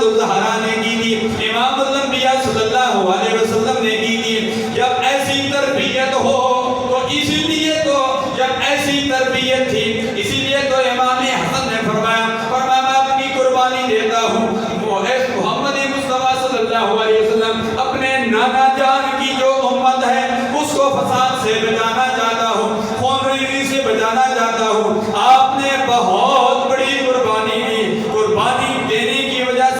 الزہرا نے کی تھی، امام الانبیاء صلی اللہ علیہ وسلم نے کی تھی۔ جب ایسی تربیت ہو تو اسی لیے تو جب ایسی تربیت تھی اسی لیے تو امام حسن نے فرمایا میں اپنی قربانی دیتا ہوں، محمد مصطفیٰ صلی اللہ علیہ وسلم اپنے نانا جان کی جو امت ہے اس کو فساد سے بچانا چاہتا ہوں، خون ریزی سے بچانا چاہتا ہوں۔ آپ